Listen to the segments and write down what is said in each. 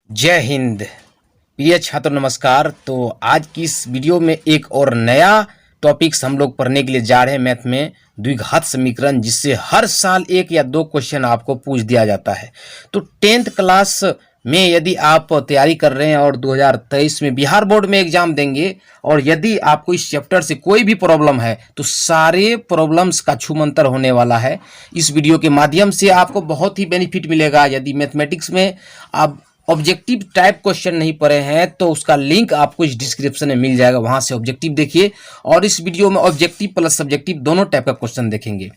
जय हिंद। प्रिय छात्र नमस्कार। तो आज की इस वीडियो में एक और नया टॉपिक्स हम लोग पढ़ने के लिए जा रहे हैं मैथ में द्विघात समीकरण, जिससे हर साल एक या दो क्वेश्चन आपको पूछ दिया जाता है। तो 10th क्लास में यदि आप तैयारी कर रहे हैं और 2023 में बिहार बोर्ड में एग्जाम देंगे और यदि आपको इस चैप्टर से कोई भी प्रॉब्लम है तो सारे प्रॉब्लम्स का छूमंतर होने वाला है। इस वीडियो के माध्यम से आपको बहुत ही बेनिफिट मिलेगा। यदि मैथमेटिक्स में आप ऑब्जेक्टिव टाइप क्वेश्चन नहीं पढ़े हैं तो उसका लिंक आपको इस डिस्क्रिप्शन में मिल जाएगा, वहां से ऑब्जेक्टिव देखिए और इस वीडियो में ऑब्जेक्टिव प्लस सब्जेक्टिव दोनों टाइप का क्वेश्चन देखेंगे।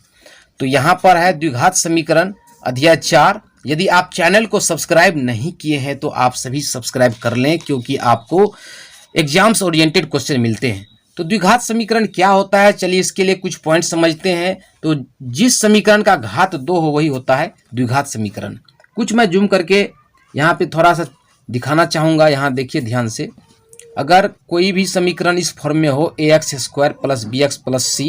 तो यहाँ पर है द्विघात समीकरण अध्याय 4। यदि आप चैनल को सब्सक्राइब नहीं किए हैं तो आप सभी सब्सक्राइब कर लें, क्योंकि आपको एग्जाम्स ओरिएंटेड क्वेश्चन मिलते हैं। तो द्विघात समीकरण क्या होता है, चलिए इसके लिए कुछ पॉइंट समझते हैं। तो जिस समीकरण का घात 2 हो वही होता है द्विघात समीकरण। कुछ मैं जूम करके यहाँ पे थोड़ा सा दिखाना चाहूँगा। यहाँ देखिए ध्यान से, अगर कोई भी समीकरण इस फॉर्म में हो ax² plus bx plus c,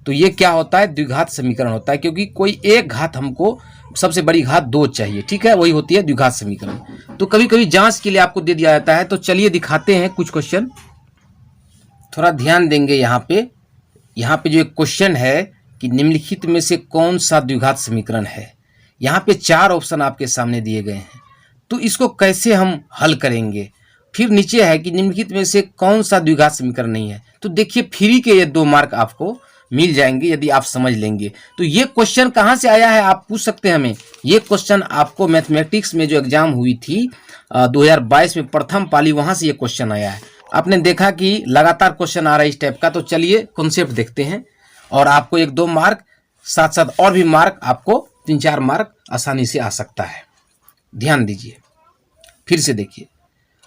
तो ये क्या होता है, द्विघात समीकरण होता है, क्योंकि कोई एक घात हमको सबसे बड़ी घात 2 चाहिए, ठीक है, वही होती है द्विघात समीकरण। तो कभी कभी जांच के लिए आपको दे दिया जाता है। तो चलिए दिखाते हैं कुछ क्वेश्चन, थोड़ा ध्यान देंगे। यहाँ पे जो एक क्वेश्चन है कि निम्नलिखित में से कौन सा द्विघात समीकरण है। यहाँ पे 4 ऑप्शन आपके सामने दिए गए हैं, तो इसको कैसे हम हल करेंगे। फिर नीचे है कि निम्नलिखित में से कौन सा द्विघात समीकरण नहीं है। तो देखिए फ्री के ये 2 मार्क आपको मिल जाएंगे यदि आप समझ लेंगे। तो ये क्वेश्चन कहाँ से आया है आप पूछ सकते हैं हमें। ये क्वेश्चन आपको मैथमेटिक्स में जो एग्जाम हुई थी 2022 में प्रथम पाली, वहां से ये क्वेश्चन आया है। आपने देखा कि लगातार क्वेश्चन आ रहा है इस टाइप का। तो चलिए कॉन्सेप्ट देखते हैं और आपको 1-2 मार्क, साथ साथ और भी मार्क, आपको 3-4 मार्क आसानी से आ सकता है। ध्यान दीजिए, फिर से देखिए।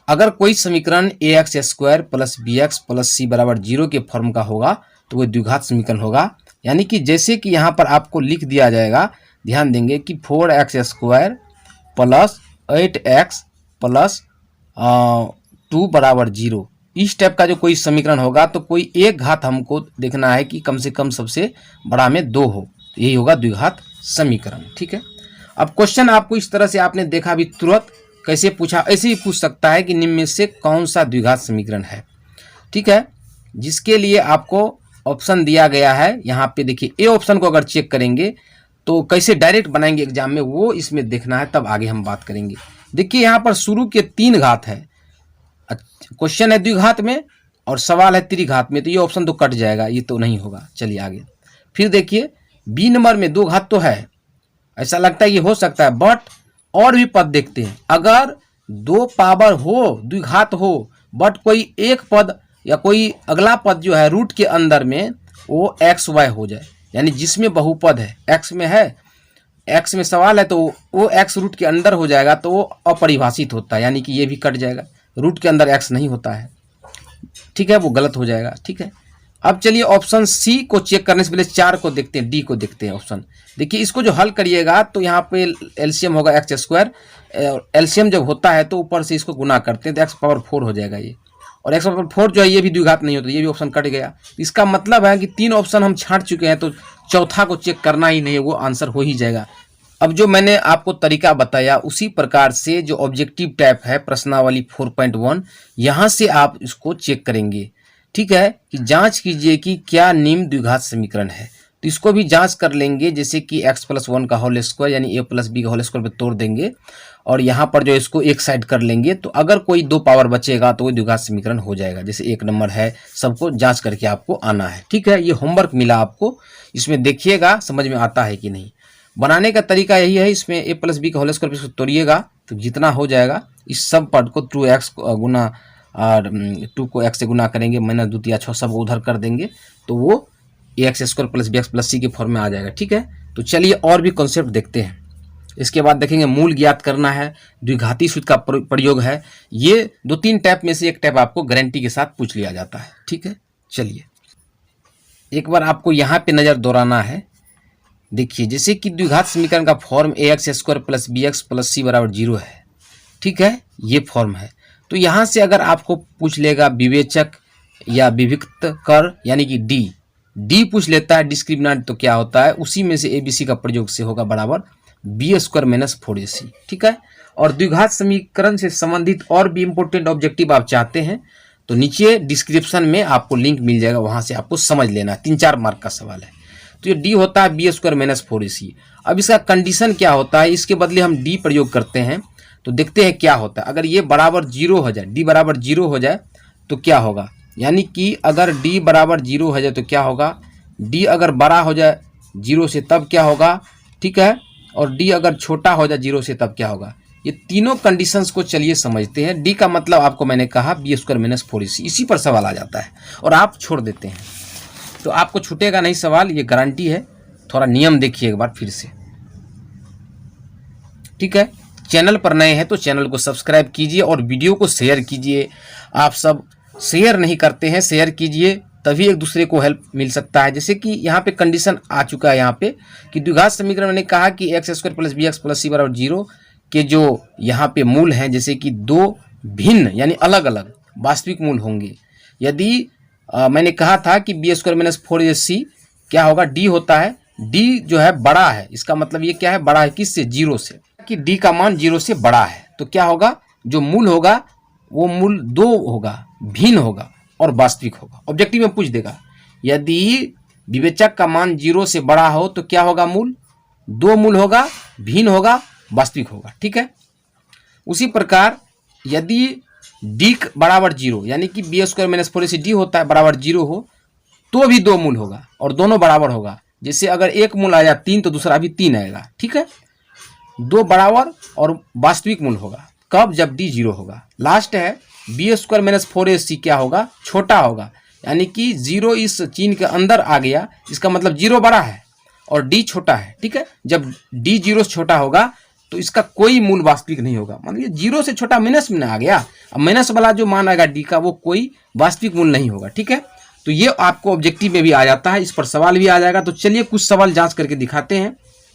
अगर कोई समीकरण ax² plus bx plus c बराबर 0 के फॉर्म का होगा तो वह द्विघात समीकरण होगा। यानी कि जैसे कि यहाँ पर आपको लिख दिया जाएगा, ध्यान देंगे कि 4x² प्लस 8x प्लस 2 बराबर 0, इस टाइप का जो कोई समीकरण होगा तो कोई एक घात हमको देखना है कि कम से कम सबसे बड़ा में 2 हो, यही होगा द्विघात समीकरण। ठीक है, अब क्वेश्चन आपको इस तरह से आपने देखा अभी तुरंत, कैसे पूछा, ऐसे ही पूछ सकता है कि निम्न में से कौन सा द्विघात समीकरण है। ठीक है, जिसके लिए आपको ऑप्शन दिया गया है। यहाँ पे देखिए ए ऑप्शन को अगर चेक करेंगे तो कैसे डायरेक्ट बनाएंगे एग्जाम में, वो इसमें देखना है, तब आगे हम बात करेंगे। देखिए यहाँ पर शुरू के 3 घात है, क्वेश्चन है द्विघात में और सवाल है त्रिघात में, तो ये ऑप्शन तो कट जाएगा, ये तो नहीं होगा। चलिए आगे। फिर देखिए बी नंबर में 2 घात तो है, ऐसा लगता है ये हो सकता है, बट और भी पद देखते हैं। अगर 2 पावर हो, द्विघात हो, बट कोई एक पद या कोई अगला पद जो है रूट के अंदर में वो एक्स वाई हो जाए, यानी जिसमें बहुपद है, एक्स में है, एक्स में सवाल है, तो वो एक्स रूट के अंदर हो जाएगा, तो वो अपरिभाषित होता है, यानी कि ये भी कट जाएगा। रूट के अंदर एक्स नहीं होता है, ठीक है, वो गलत हो जाएगा। ठीक है, अब चलिए ऑप्शन सी को चेक करने से पहले 4 को देखते हैं, डी को देखते हैं। ऑप्शन देखिए, इसको जो हल करिएगा तो यहाँ पे एलसीएम होगा x²। एलसीएम जब होता है तो ऊपर से इसको गुना करते हैं तो x पावर 4 हो जाएगा ये, और x पावर 4 जो है ये भी द्विघात नहीं होता, ये भी ऑप्शन कट गया। इसका मतलब है कि 3 ऑप्शन हम छांट चुके हैं, तो चौथा को चेक करना ही नहीं है, वो आंसर हो ही जाएगा। अब जो मैंने आपको तरीका बताया उसी प्रकार से जो ऑब्जेक्टिव टाइप है प्रश्नावली 4.1, यहाँ से आप इसको चेक करेंगे। ठीक है, कि जांच कीजिए कि क्या निम्न द्विघात समीकरण है, तो इसको भी जांच कर लेंगे। जैसे कि x+1 का होल स्क्वायर यानी a+b का होल स्क्वायर पे तोड़ देंगे और यहाँ पर जो इसको एक साइड कर लेंगे, तो अगर कोई 2 पावर बचेगा तो वो द्विघात समीकरण हो जाएगा। जैसे 1 नंबर है, सबको जांच करके आपको आना है। ठीक है, ये होमवर्क मिला आपको, इसमें देखिएगा समझ में आता है कि नहीं। बनाने का तरीका यही है, इसमें a+b का होल स्क्वायर पे तोड़िएगा तो जितना हो जाएगा, इस सब पद को 2x गुना और 2 को x से गुना करेंगे, -2 3 6 सब उधर कर देंगे, तो वो ax² plus bx plus c के फॉर्म में आ जाएगा। ठीक है, तो चलिए और भी कॉन्सेप्ट देखते हैं। इसके बाद देखेंगे मूल ज्ञात करना है, द्विघाती सूत्र का प्रयोग है। ये 2-3 टाइप में से एक टाइप आपको गारंटी के साथ पूछ लिया जाता है। ठीक है, चलिए एक बार आपको यहाँ पे नज़र दौड़ाना है। देखिए जैसे कि द्विघात समीकरण का form ax² plus bx plus c बराबर 0 है। ठीक है, ये फॉर्म है। तो यहाँ से अगर आपको पूछ लेगा विवेचक या विविक्त कर, यानी कि डी पूछ लेता है डिस्क्रिमिनेंट, तो क्या होता है, उसी में से abc का प्रयोग से होगा बराबर b² - 4ac। ठीक है, और द्विघात समीकरण से संबंधित और भी इंपॉर्टेंट ऑब्जेक्टिव आप चाहते हैं तो नीचे डिस्क्रिप्शन में आपको लिंक मिल जाएगा, वहां से आपको समझ लेना। 3-4 मार्क का सवाल है। तो ये डी होता है बी स्क्वायर माइनस 4ac। अब इसका कंडीशन क्या होता है, इसके बदले हम डी प्रयोग करते हैं तो देखते हैं क्या होता है। अगर ये बराबर 0 हो जाए, डी बराबर 0 हो जाए तो क्या होगा, यानी कि अगर डी बराबर 0 हो जाए तो क्या होगा, डी अगर बड़ा हो जाए 0 से तब क्या होगा, ठीक है, और डी अगर छोटा हो जाए 0 से तब क्या होगा। ये तीनों कंडीशंस को चलिए समझते हैं। डी का मतलब आपको मैंने कहा बी स्क्वायर माइनस 4ac, इसी पर सवाल आ जाता है और आप छोड़ देते हैं तो आपको छूटेगा नहीं सवाल, ये गारंटी है। थोड़ा नियम देखिए एक बार फिर से, ठीक है। चैनल पर नए हैं तो चैनल को सब्सक्राइब कीजिए और वीडियो को शेयर कीजिए। आप सब शेयर नहीं करते हैं, शेयर कीजिए, तभी एक दूसरे को हेल्प मिल सकता है। जैसे कि यहाँ पे कंडीशन आ चुका है यहाँ पे कि द्विघात समीकरण मैंने कहा कि X square plus B X plus C बराबर 0 के जो यहाँ पे मूल हैं, जैसे कि दो भिन्न यानी अलग अलग वास्तविक मूल होंगे। यदि मैंने कहा था कि बी स्क्वायर माइनस 4ac क्या होगा, डी होता है, डी जो है बड़ा है, इसका मतलब ये क्या है, बड़ा है किससे, 0 से, कि डी का मान 0 से बड़ा है तो क्या होगा, जो मूल होगा वो मूल 2 होगा, भिन्न होगा और वास्तविक होगा। ऑब्जेक्टिव में पूछ देगा यदि विवेचक का मान 0 से बड़ा हो तो क्या होगा, मूल 2 मूल होगा, भिन्न होगा, वास्तविक होगा, ठीक है। उसी प्रकार यदि डी बराबर 0 यानी कि B square minus 4ac D होता है बराबर 0 हो तो भी 2 मूल होगा और दोनों बराबर होगा। जैसे अगर एक मूल आया 3 तो दूसरा भी 3 आएगा, ठीक है। 2 बराबर और वास्तविक मूल होगा कब, जब डी 0 होगा। लास्ट है बी स्क्वायर माइनस 4ac क्या होगा, छोटा होगा, यानी कि 0 इस चिन्ह के अंदर आ गया, इसका मतलब 0 बड़ा है और डी छोटा है, ठीक है। जब डी 0 से छोटा होगा तो इसका कोई मूल वास्तविक नहीं होगा। मान लीजिए 0 से छोटा माइनस में आ गया, अब माइनस वाला जो मान आएगा डी का वो कोई वास्तविक मूल नहीं होगा, ठीक है। तो ये आपको ऑब्जेक्टिव में भी आ जाता है, इस पर सवाल भी आ जाएगा। तो चलिए कुछ सवाल जांच करके दिखाते हैं,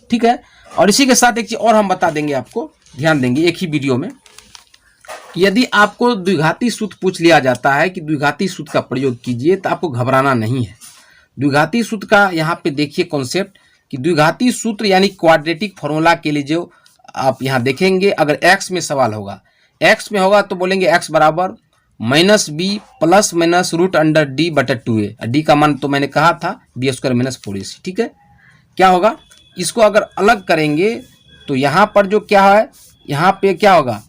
ठीक है। और इसी के साथ एक चीज और हम बता देंगे आपको, ध्यान देंगे एक ही वीडियो में। यदि आपको द्विघाती सूत्र पूछ लिया जाता है कि द्विघाती सूत्र का प्रयोग कीजिए तो आपको घबराना नहीं है। द्विघाती सूत्र का यहाँ पे देखिए कॉन्सेप्ट कि द्विघाती सूत्र यानी क्वाड्रेटिक फॉर्मूला के लिए जो आप यहाँ देखेंगे, अगर x में सवाल होगा, x में होगा तो बोलेंगे x बराबर minus B plus minus root under D बटा 2a। डी का मान तो मैंने कहा था बी स्क्वायर माइनस 4ac, ठीक है। क्या होगा, इसको अगर अलग करेंगे तो यहाँ पर जो क्या है, यहाँ पे क्या होगा,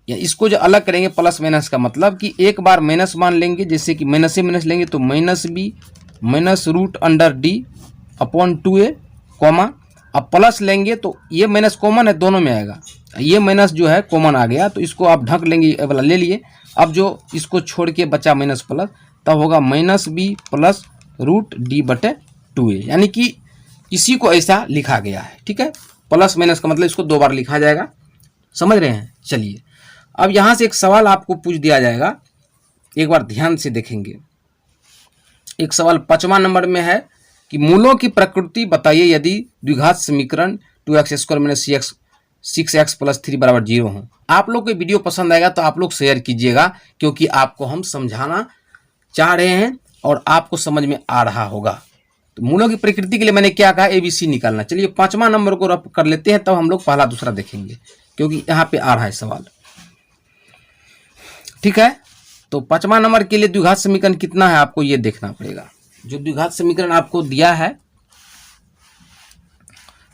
या इसको जो अलग करेंगे प्लस माइनस का मतलब कि एक बार माइनस मान लेंगे, जैसे कि माइनस से माइनस लेंगे तो minus B minus root under D upon 2a, comma, अब प्लस लेंगे तो ये माइनस कॉमन है, दोनों में आएगा, ये माइनस जो है कॉमन आ गया तो इसको आप ढक लेंगे, ये वाला ले लिए। अब जो इसको छोड़ के बचा माइनस प्लस, तब होगा minus B plus root D बटे 2a, यानी कि इसी को ऐसा लिखा गया है, ठीक है। प्लस माइनस का मतलब इसको 2 बार लिखा जाएगा, समझ रहे हैं। चलिए अब यहाँ से एक सवाल आपको पूछ दिया जाएगा, एक बार ध्यान से देखेंगे। एक सवाल 5वां नंबर में है कि मूलों की प्रकृति बताइए यदि द्विघात समीकरण 2x square minus 6x plus 3 बराबर 0 हो। आप लोग को वीडियो पसंद आएगा तो आप लोग शेयर कीजिएगा, क्योंकि आपको हम समझाना चाह रहे हैं और आपको समझ में आ रहा होगा। तो मूलों की प्रकृति के लिए मैंने क्या कहा, ABC निकालना। चलिए 5वां नंबर को रफ कर लेते हैं, तब हम लोग पहला दूसरा देखेंगे, क्योंकि यहाँ पे आ रहा है सवाल, ठीक है। तो 5वां नंबर के लिए द्विघात समीकरण कितना है आपको ये देखना पड़ेगा। जो द्विघात समीकरण आपको दिया है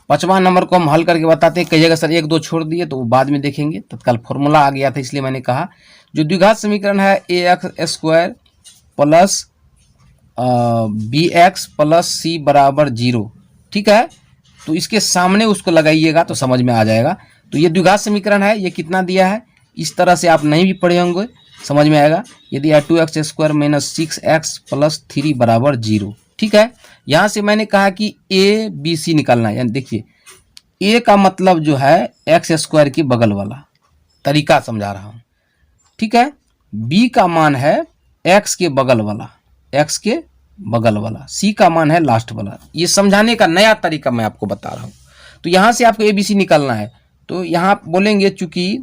5वां नंबर को हम हल करके बताते हैं। कहिएगा सर 1-2 छोड़ दिए तो वो बाद में देखेंगे, तत्काल फॉर्मूला आ गया था इसलिए मैंने कहा। जो द्विघात समीकरण है ax square plus bx plus c बराबर 0, ठीक है। तो इसके सामने उसको लगाइएगा तो समझ में आ जाएगा। तो ये द्विघात समीकरण है, ये कितना दिया है, इस तरह से आप नहीं भी पढ़े होंगे, समझ में आएगा। यदि 2x square minus 6x plus 3 बराबर 0, ठीक है। यहाँ से मैंने कहा कि ABC निकालना है, यानी देखिए A का मतलब जो है x स्क्वायर की बगल वाला, तरीका समझा रहा हूँ, ठीक है। B का मान है x के बगल वाला, x के बगल वाला, C का मान है लास्ट वाला। ये समझाने का नया तरीका मैं आपको बता रहा हूँ। तो यहाँ से आपको ABC निकालना है, तो यहाँ बोलेंगे, चूंकि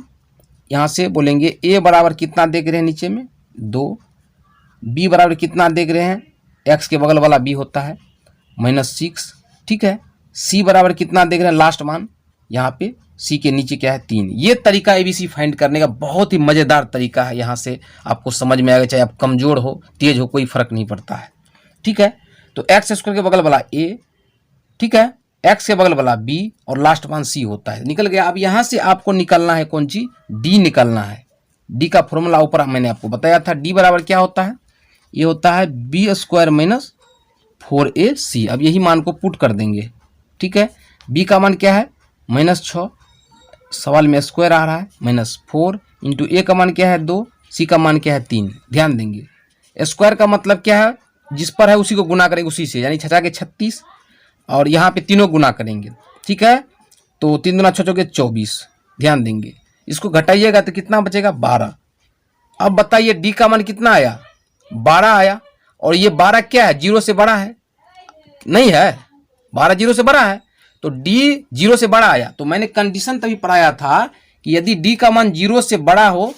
यहाँ से बोलेंगे a बराबर कितना देख रहे हैं नीचे में 2, b बराबर कितना देख रहे हैं, x के बगल वाला b होता है -6, ठीक है। c बराबर कितना देख रहे हैं लास्ट मान यहाँ पे सी के नीचे क्या है 3। ये तरीका एबीसी फाइंड करने का बहुत ही मज़ेदार तरीका है। यहाँ से आपको समझ में आएगा, चाहे आप कमज़ोर हो तेज हो कोई फ़र्क नहीं पड़ता है। ठीक है, तो एक्स स्क्वायर के बगल वाला ए, ठीक है, एक्स के बगल वाला बी और लास्ट वन सी होता है। निकल गया। अब यहाँ से आपको निकलना है कौन चीज, डी निकलना है। डी का फॉर्मूला ऊपर मैंने आपको बताया था। डी बराबर क्या होता है, ये होता है बी स्क्वायर माइनस 4ac। अब यही मान को पुट कर देंगे। ठीक है, बी का मान क्या है -6, सवाल में स्क्वायर आ रहा है, -4 इंटू ए का मान क्या है 2, सी का मान क्या है 3। ध्यान देंगे, स्क्वायर का मतलब क्या है, जिस पर है उसी को गुना करेंगे उसी से, यानी 6 के 36 और यहाँ पे तीनों गुना करेंगे। ठीक है, तो 3 दूना 6 चौके 24। ध्यान देंगे, इसको घटाइएगा तो कितना बचेगा 12। अब बताइए डी का मान कितना आया, 12 आया। और ये 12 क्या है, 0 से बड़ा है, नहीं है, 12 0 से बड़ा है, तो डी 0 से बड़ा आया। तो मैंने कंडीशन तभी पढ़ाया था कि यदि डी का मान 0 से बड़ा हो,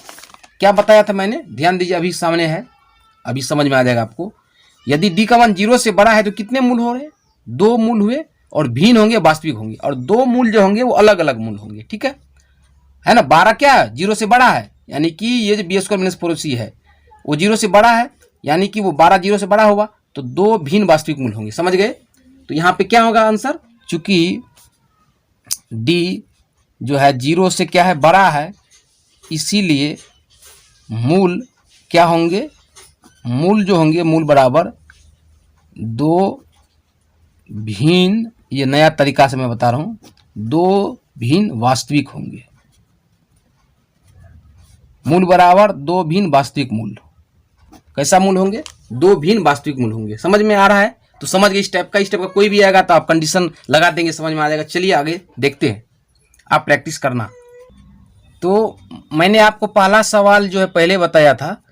क्या बताया था मैंने, ध्यान दीजिए, अभी सामने है, अभी समझ में आ जाएगा आपको। यदि डी का मान 0 से बड़ा है तो कितने मूल हो रहे हैं, 2 मूल हुए, और भिन्न होंगे वास्तविक होंगे, और 2 मूल जो होंगे वो अलग अलग मूल होंगे। ठीक है ना। 12 क्या है, 0 से बड़ा है, यानी कि ये जो बी स्क्वायर माइनस 4ac है वो 0 से बड़ा है, यानी कि वो 12 0 से बड़ा होगा, तो 2 भिन्न वास्तविक मूल होंगे। समझ गए। तो यहाँ पे क्या होगा आंसर, चूंकि डी जो है 0 से क्या है बड़ा है, इसीलिए मूल क्या होंगे, मूल जो होंगे मूल बराबर 2 भिन्न, ये नया तरीका से मैं बता रहा हूँ, 2 भिन्न वास्तविक होंगे। मूल बराबर 2 भिन्न वास्तविक मूल। कैसा मूल होंगे, 2 भिन्न वास्तविक मूल होंगे। समझ में आ रहा है, तो समझ गए। इस टाइप का कोई भी आएगा तो आप कंडीशन लगा देंगे, समझ में आ जाएगा। चलिए आगे देखते हैं, आप प्रैक्टिस करना। तो मैंने आपको पहला सवाल जो है पहले बताया था,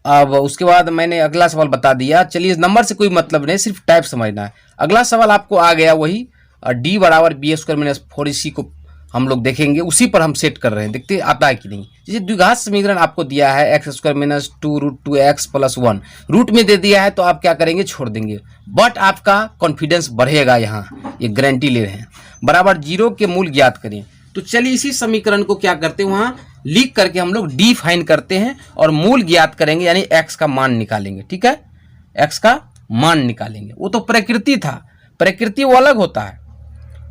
अब उसके बाद मैंने अगला सवाल बता दिया। चलिए, नंबर से कोई मतलब नहीं, सिर्फ टाइप समझना है। अगला सवाल आपको आ गया वही, डी बराबर बी स्क्वायर माइनस 4ac को हम लोग देखेंगे, उसी पर हम सेट कर रहे हैं, देखते आता है कि नहीं। जैसे द्विघात समीकरण आपको दिया है x square minus 2√2x + 1, root में दे दिया है तो आप क्या करेंगे, छोड़ देंगे, बट आपका कॉन्फिडेंस बढ़ेगा, यहाँ ये गारंटी ले रहे हैं। बराबर 0 के मूल ज्ञात करें। तो चलिए इसी समीकरण को क्या करते हैं, वहाँ लिख करके हम लोग डी फाइन करते हैं और मूल ज्ञात करेंगे, यानी एक्स का मान निकालेंगे। ठीक है, एक्स का मान निकालेंगे। वो तो प्रकृति था, प्रकृति वो अलग होता है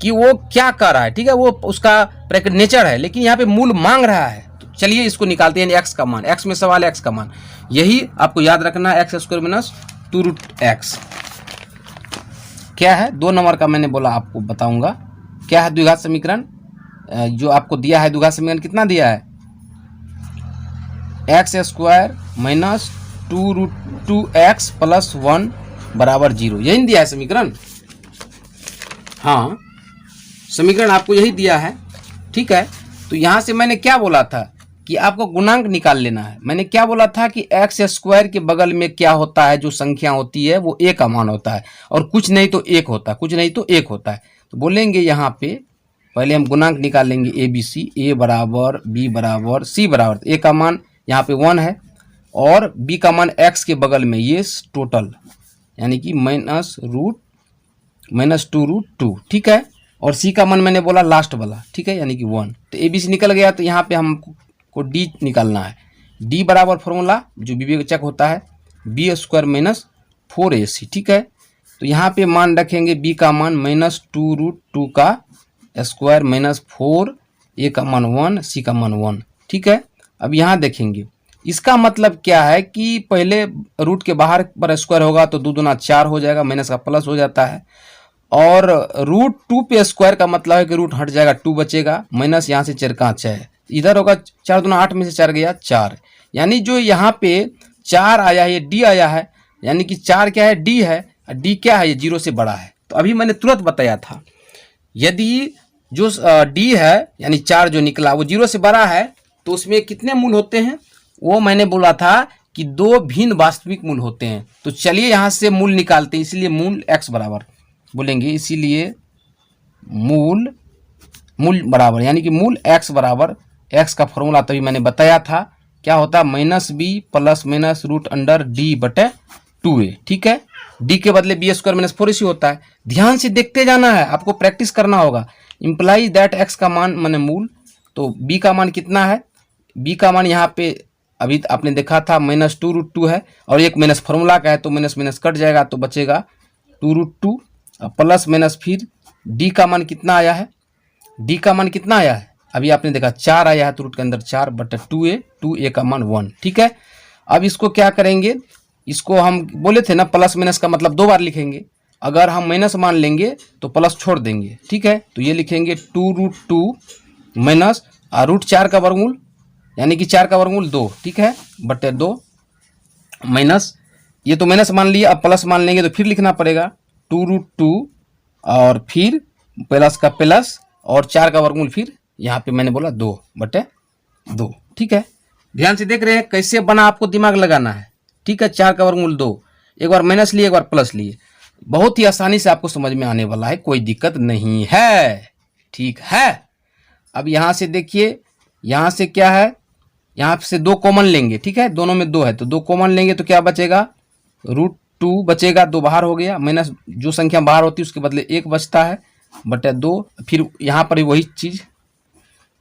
कि वो क्या कर रहा है। ठीक है, वो उसका नेचर है, लेकिन यहाँ पे मूल मांग रहा है। तो चलिए इसको निकालते हैं, एक्स का मान। एक्स में सवाल है, एक्स का मान, यही आपको याद रखना है, एक्स स्क्वायर माइनस 2√x क्या है, 2 नंबर का मैंने बोला आपको बताऊंगा। क्या है द्विघात समीकरण, जो आपको दिया है द्विघात समीकरण कितना दिया है, एक्स स्क्वायर माइनस 2√2x + 1 बराबर 0, यही दिया है समीकरण। हाँ, समीकरण आपको यही दिया है। ठीक है, तो यहाँ से मैंने क्या बोला था कि आपको गुणांक निकाल लेना है। मैंने क्या बोला था कि एक्स स्क्वायर के बगल में क्या होता है, जो संख्या होती है वो a का मान होता है, और कुछ नहीं तो 1 होता है, कुछ नहीं तो 1 होता है। तो बोलेंगे यहाँ पे पहले हम गुणांक निकाल लेंगे, ए बी सी, ए बराबर बी बराबर सी बराबर, ए का मान यहाँ पे 1 है और बी का मान एक्स के बगल में ये टोटल, यानी कि -2√2। ठीक है, और सी का मान मैंने बोला लास्ट वाला, ठीक है, यानी कि 1। तो ए बी सी निकल गया। तो यहाँ पे हमको डी निकालना है। डी बराबर फॉर्मूला जो विवेचक होता है, बी स्क्वायर माइनस 4ac। ठीक है, तो यहाँ पे मान रखेंगे बी का मान -2√2 का स्क्वायर माइनस 4, ए का मान 1, सी का मान 1। ठीक है, अब यहाँ देखेंगे इसका मतलब क्या है कि पहले रूट के बाहर पर स्क्वायर होगा तो 2 दूना 4 हो जाएगा, माइनस का प्लस हो जाता है, और √2 पे स्क्वायर का मतलब है कि रूट हट जाएगा, 2 बचेगा, माइनस यहाँ से 4 का 6, इधर होगा 4 दूना 8 में से 4 गया 4, यानी जो यहाँ पे 4 आया है ये डी आया है, यानी कि 4 क्या है, डी है, डी क्या है, ये 0 से बड़ा है। तो अभी मैंने तुरंत बताया था, यदि जो डी है यानी 4 जो निकला वो 0 से बड़ा है तो उसमें कितने मूल होते हैं, वो मैंने बोला था कि 2 भिन्न वास्तविक मूल होते हैं। तो चलिए यहाँ से मूल निकालते हैं, इसीलिए मूल x बराबर बोलेंगे, इसीलिए मूल बराबर, यानी कि मूल x बराबर, x का फॉर्मूला तभी मैंने बताया था, क्या होता है, -b + -√d/2a। ठीक है, d के बदले b स्क्वायर माइनस 4ac होता है। ध्यान से देखते जाना है, आपको प्रैक्टिस करना होगा। इम्प्लाई दैट एक्स का मान माने मूल, तो बी का मान कितना है, बी का मान यहाँ पे अभी आपने देखा था -2√2 है, और एक माइनस फार्मूला का है तो माइनस माइनस कट जाएगा तो बचेगा 2√2 प्लस माइनस फिर डी का मान कितना आया है, डी का मान कितना आया है, अभी आपने देखा 4 आया है तो रूट के अंदर 4 बटा 2a का मान 1। ठीक है, अब इसको क्या करेंगे, इसको हम बोले थे ना प्लस माइनस का मतलब 2 बार लिखेंगे, अगर हम माइनस मान लेंगे तो प्लस छोड़ देंगे। ठीक है, तो ये लिखेंगे 2√2 माइनस रूट 4 का वर्गमूल यानी कि 4 का वर्गमूल 2, ठीक है, बटे 2 माइनस, ये तो माइनस मान लिया, अब प्लस मान लेंगे तो फिर लिखना पड़ेगा 2√2 और फिर प्लस का प्लस और 4 का वर्गमूल, फिर यहाँ पे मैंने बोला 2 बटे 2। ठीक है, ध्यान से देख रहे हैं कैसे बना, आपको दिमाग लगाना है। ठीक है, 4 का वर्गमूल 2, एक बार माइनस लिए एक बार प्लस लिए, बहुत ही आसानी से आपको समझ में आने वाला है, कोई दिक्कत नहीं है। ठीक है, अब यहाँ से देखिए, यहाँ से क्या है, यहाँ से 2 कॉमन लेंगे। ठीक है, दोनों में 2 है तो 2 कॉमन लेंगे तो क्या बचेगा, √2 बचेगा, 2 बाहर हो गया, माइनस जो संख्या बाहर होती है उसके बदले 1 बचता है बटे 2, फिर यहाँ पर भी वही चीज़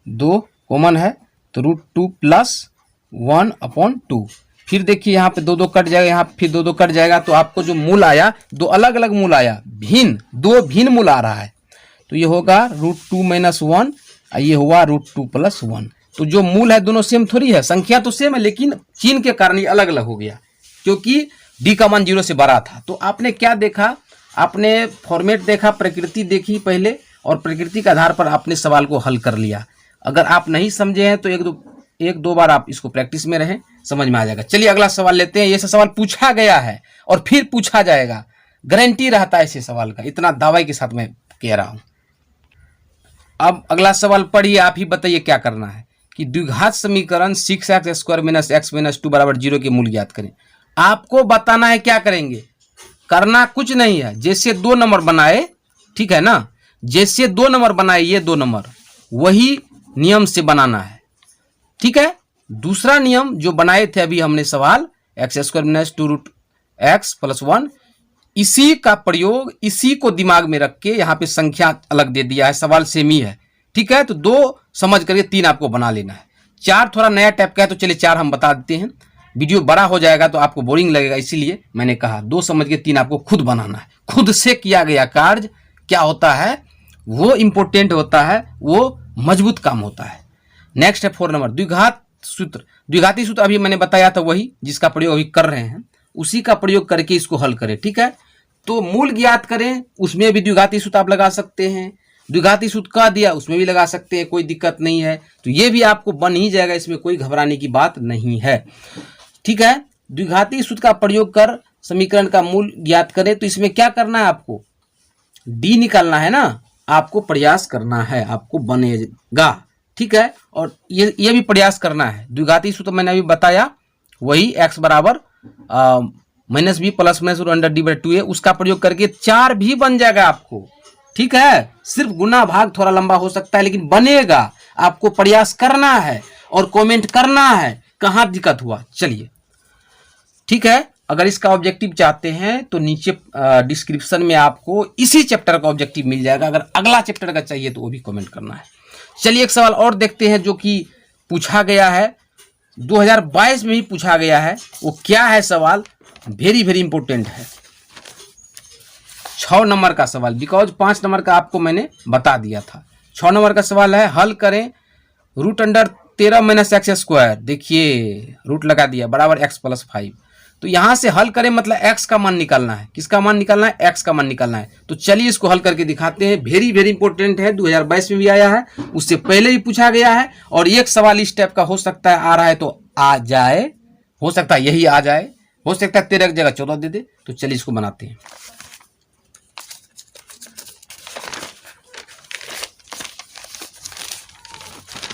2 कॉमन है तो √2 प्लस 1/2, फिर देखिए यहाँ पे 2 कट जाएगा, यहाँ फिर 2 कट जाएगा, तो आपको जो मूल आया 2 अलग अलग मूल आया, भिन्न 2 भिन्न मूल आ रहा है, तो ये होगा √2 - 1, ये हुआ √2 + 1। तो जो मूल है दोनों सेम थोड़ी है, संख्या तो सेम है लेकिन चिन्ह के कारण ये अलग अलग हो गया, क्योंकि डी का मान 0 से बड़ा था। तो आपने क्या देखा, आपने फॉर्मेट देखा, प्रकृति देखी पहले, और प्रकृति के आधार पर आपने सवाल को हल कर लिया। अगर आप नहीं समझे हैं तो एक दो बार आप इसको प्रैक्टिस में रहें, समझ में आ जाएगा। चलिए अगला सवाल लेते हैं। ये सवाल पूछा गया है और फिर पूछा जाएगा, गारंटी रहता है ऐसे सवाल का, इतना दावे के साथ मैं कह रहा हूं। अब अगला सवाल पढ़िए, आप ही बताइए क्या करना है कि द्विघात समीकरण 6x² - x - 2 = 0 के मूल ज्ञात करें। आपको बताना है, क्या करेंगे, करना कुछ नहीं है, जैसे 2 नंबर बनाए, ठीक है ना, जैसे 2 नंबर बनाए, ये 2 नंबर वही नियम से बनाना है। ठीक है, दूसरा नियम जो बनाए थे अभी हमने सवाल, x² - 2√x + 1, इसी का प्रयोग, इसी को दिमाग में रख के यहाँ पे संख्या अलग दे दिया है, सवाल सेम ही है। ठीक है, तो 2 समझ करके 3 आपको बना लेना है। 4 थोड़ा नया टाइप का है तो चलिए 4 हम बता देते हैं, वीडियो बड़ा हो जाएगा तो आपको बोरिंग लगेगा, इसीलिए मैंने कहा 2 समझ के 3 आपको खुद बनाना है। खुद से किया गया कार्य क्या होता है, वो इंपॉर्टेंट होता है, वो मजबूत काम होता है। नेक्स्ट है 4 नंबर, द्विघात सूत्र। द्विघाती सूत्र अभी मैंने बताया था, वही जिसका प्रयोग अभी कर रहे हैं, उसी का प्रयोग करके इसको हल करें। ठीक है, तो मूल ज्ञात करें, उसमें भी द्विघाती सूत्र आप लगा सकते हैं, द्विघाती सूत्र का दिया उसमें भी लगा सकते हैं, कोई दिक्कत नहीं है। तो ये भी आपको बन ही जाएगा, इसमें कोई घबराने की बात नहीं है। ठीक है, द्विघाती सूत्र का प्रयोग कर समीकरण का मूल ज्ञात करें, तो इसमें क्या करना है, आपको डी निकालना है ना, आपको प्रयास करना है, आपको बनेगा। ठीक है, और ये भी प्रयास करना है। द्विघाती सूत्र मैंने अभी बताया, वही x बराबर -b + -√d/2a, उसका प्रयोग करके 4 भी बन जाएगा आपको। ठीक है, सिर्फ गुना भाग थोड़ा लंबा हो सकता है लेकिन बनेगा, आपको प्रयास करना है और कमेंट करना है कहाँ दिक्कत हुआ। चलिए ठीक है, अगर इसका ऑब्जेक्टिव चाहते हैं तो नीचे डिस्क्रिप्शन में आपको इसी चैप्टर का ऑब्जेक्टिव मिल जाएगा, अगर अगला चैप्टर का चाहिए तो वो भी कमेंट करना है। चलिए एक सवाल और देखते हैं जो कि पूछा गया है, 2022 में ही पूछा गया है। वो क्या है सवाल, वेरी वेरी इंपॉर्टेंट है, 6 नंबर का सवाल, बिकॉज 5 नंबर का आपको मैंने बता दिया था। 6 नंबर का सवाल है, हल करें √13 - x², देखिए रूट लगा दिया, बराबर x + 5। तो यहां से हल करें मतलब x का मान निकालना है, किसका मान निकालना है, x का मान निकालना है। तो चलिए इसको हल करके दिखाते हैं, वेरी वेरी इंपॉर्टेंट है, 2022 में भी आया है, उससे पहले भी पूछा गया है, और एक सवाल इस टाइप का हो सकता है, आ रहा है तो आ जाए, हो सकता है यही आ जाए, हो सकता है 13 की जगह 14 दे दे। तो चलिए इसको बनाते हैं।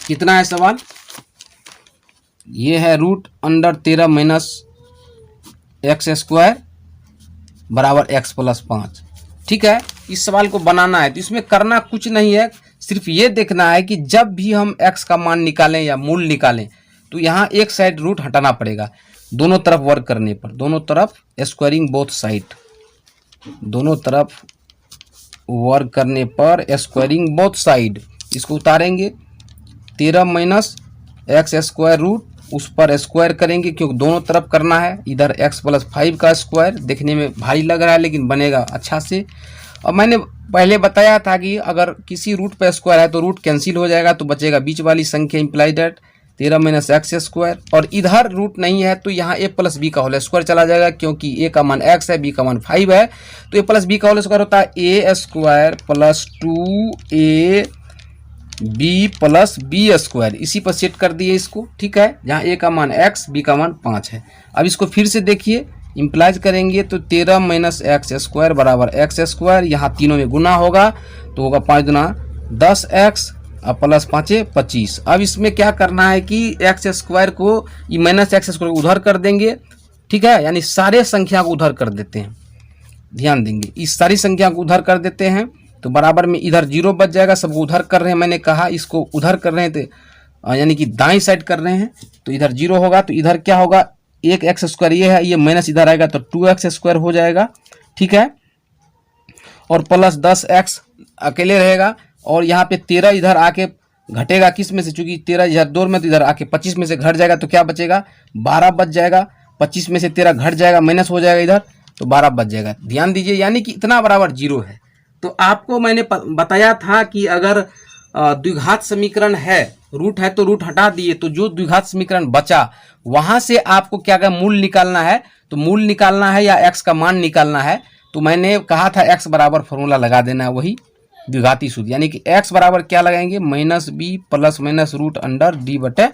कितना है सवाल, ये है √13 - x² बराबर x + 5। ठीक है, इस सवाल को बनाना है तो इसमें करना कुछ नहीं है, सिर्फ ये देखना है कि जब भी हम x का मान निकालें या मूल निकालें तो यहाँ एक साइड रूट हटाना पड़ेगा, दोनों तरफ वर्क करने पर, दोनों तरफ स्क्वायरिंग बोथ साइड, दोनों तरफ वर्ग करने पर स्क्वायरिंग बोथ साइड, इसको उतारेंगे 13 माइनस एक्स स्क्वायर रूट, उस पर स्क्वायर करेंगे क्योंकि दोनों तरफ करना है। इधर x प्लस 5 का स्क्वायर, देखने में भारी लग रहा है लेकिन बनेगा अच्छा से। और मैंने पहले बताया था कि अगर किसी रूट पर स्क्वायर है तो रूट कैंसिल हो जाएगा, तो बचेगा बीच वाली संख्या imply that 13 minus x square. और इधर रूट नहीं है तो यहाँ a प्लस बी का होल स्क्वायर चला जाएगा, क्योंकि a का मान x है, b का मान 5 है, तो a प्लस बी का होल स्क्वायर होता है a square plus 2a B plus B square. इसी पर सेट कर दिए इसको, ठीक है, जहाँ a का मान x, b का मान 5 है। अब इसको फिर से देखिए, इम्प्लाइज करेंगे तो 13 माइनस एक्स स्क्वायर बराबर एक्स स्क्वायर, यहाँ तीनों में गुना होगा तो होगा 5 गुना 10x और प्लस 5 25। अब इसमें क्या करना है कि एक्स स्क्वायर को ये माइनस एक्स स्क्वायर को उधर कर देंगे, ठीक है, यानी सारे संख्या को उधर कर देते हैं। ध्यान देंगे, इस सारी संख्या को उधर कर देते हैं तो बराबर में इधर 0 बच जाएगा, सबको उधर कर रहे हैं, मैंने कहा इसको उधर कर रहे हैं तो यानी कि दाएं साइड कर रहे हैं तो इधर 0 होगा, तो इधर क्या होगा, एक एक्स स्क्वायर ये है, ये माइनस इधर आएगा तो 2x स्क्वायर हो जाएगा, ठीक है, और प्लस 10x अकेले रहेगा। और यहाँ पे 13 इधर आके घटेगा किस में से, चूंकि 13 इधर 2 में तो इधर आके 25 में से घट जाएगा, तो क्या बचेगा 12 बच जाएगा। 25 में से 13 घट जाएगा, माइनस हो जाएगा इधर, तो 12 बच जाएगा। ध्यान दीजिए, यानी कि इतना बराबर 0 है। तो आपको मैंने बताया था कि अगर द्विघात समीकरण है, रूट है तो रूट हटा दिए, तो जो द्विघात समीकरण बचा वहां से आपको क्या क्या मूल निकालना है, तो मूल निकालना है या x का मान निकालना है। तो मैंने कहा था x बराबर फॉर्मूला लगा देना है, वही द्विघाती सूत्र, यानी कि x बराबर क्या लगाएंगे, minus B plus minus root under D बटे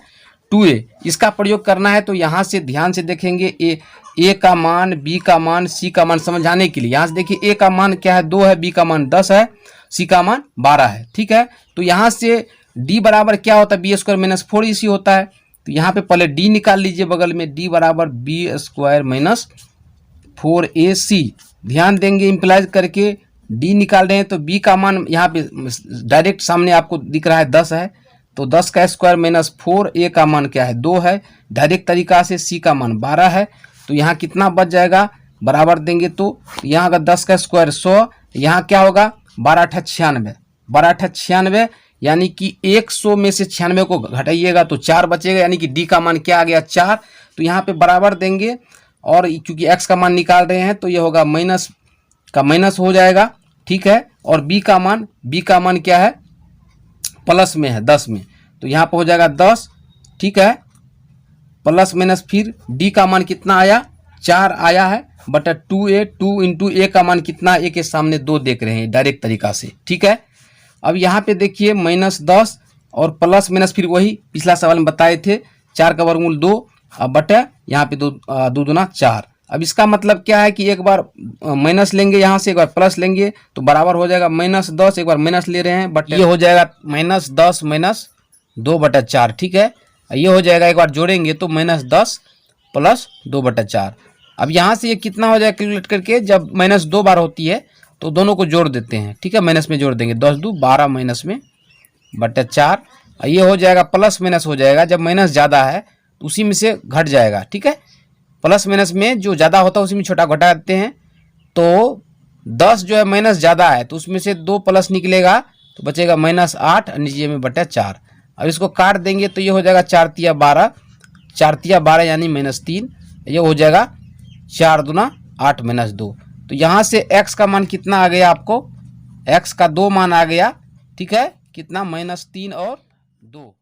2a, इसका प्रयोग करना है। तो यहाँ से ध्यान से देखेंगे, a का मान, b का मान, c का मान समझाने के लिए यहाँ से देखिए, a का मान क्या है 2 है, b का मान 10 है, c का मान 12 है, ठीक है। तो यहाँ से d बराबर क्या होता है, बी स्क्वायर माइनस 4ac होता है। तो यहाँ पे पहले d निकाल लीजिए बगल में, d बराबर बी स्क्वायर माइनस 4ac। ध्यान देंगे, इम्प्लाइज करके d निकाल रहे हैं तो b का मान यहाँ पे डायरेक्ट सामने आपको दिख रहा है 10 है, तो 10 का स्क्वायर माइनस 4, a का मान क्या है 2 है, डायरेक्ट तरीका से c का मान 12 है। तो यहाँ कितना बच जाएगा, बराबर देंगे तो यहाँ अगर 10 का स्क्वायर 100, यहाँ क्या होगा 12 अठा 96, 12 अठा 96, यानी कि 100 में से 96 को घटाइएगा तो 4 बचेगा, यानी कि d का मान क्या आ गया 4। तो यहाँ पे बराबर देंगे, और क्योंकि x का मान निकाल रहे हैं तो ये होगा माइनस का माइनस हो जाएगा, ठीक है। और b का मान क्या है, प्लस में है 10 में, तो यहाँ पर हो जाएगा 10, ठीक है, प्लस माइनस फिर d का मान कितना आया 4 आया है, बटा 2a, 2 इंटू a का मान कितना, a के सामने 2 देख रहे हैं डायरेक्ट तरीका से, ठीक है। अब यहाँ पे देखिए माइनस 10 और प्लस माइनस फिर वही पिछला सवाल में बताए थे, 4 का वर्गमूल 2 अब बटा यहाँ पे 2 दूना 4। अब इसका मतलब क्या है कि एक बार माइनस लेंगे यहाँ से, एक बार प्लस लेंगे तो बराबर हो जाएगा माइनस 10, एक बार माइनस ले रहे हैं बट ये हो जाएगा माइनस 10 माइनस 2 बटा 4, ठीक है। ये हो जाएगा, एक बार जोड़ेंगे तो माइनस 10 प्लस 2 बटा 4। अब यहाँ से ये कितना हो जाएगा कैलकुलेट करके, जब माइनस 2 बार होती है तो दोनों को जोड़ देते हैं, ठीक है, माइनस में जोड़ देंगे, 10 2 12 माइनस में बटा 4। ये हो जाएगा प्लस माइनस हो जाएगा, जब माइनस ज़्यादा है तो उसी में से घट जाएगा, ठीक है। प्लस माइनस में जो ज़्यादा होता है उसी में छोटा घटा देते हैं। तो 10 जो है माइनस ज़्यादा है तो उसमें से 2 प्लस निकलेगा तो बचेगा माइनस 8, नीचे में बटा 4। अब इसको काट देंगे तो ये हो जाएगा 4 तिया 12, 4 तिया 12 यानी माइनस 3, ये हो जाएगा 4 दूना 8 माइनस 2। तो यहाँ से x का मान कितना आ गया आपको, x का 2 मान आ गया, ठीक है, कितना माइनस 3 और 2।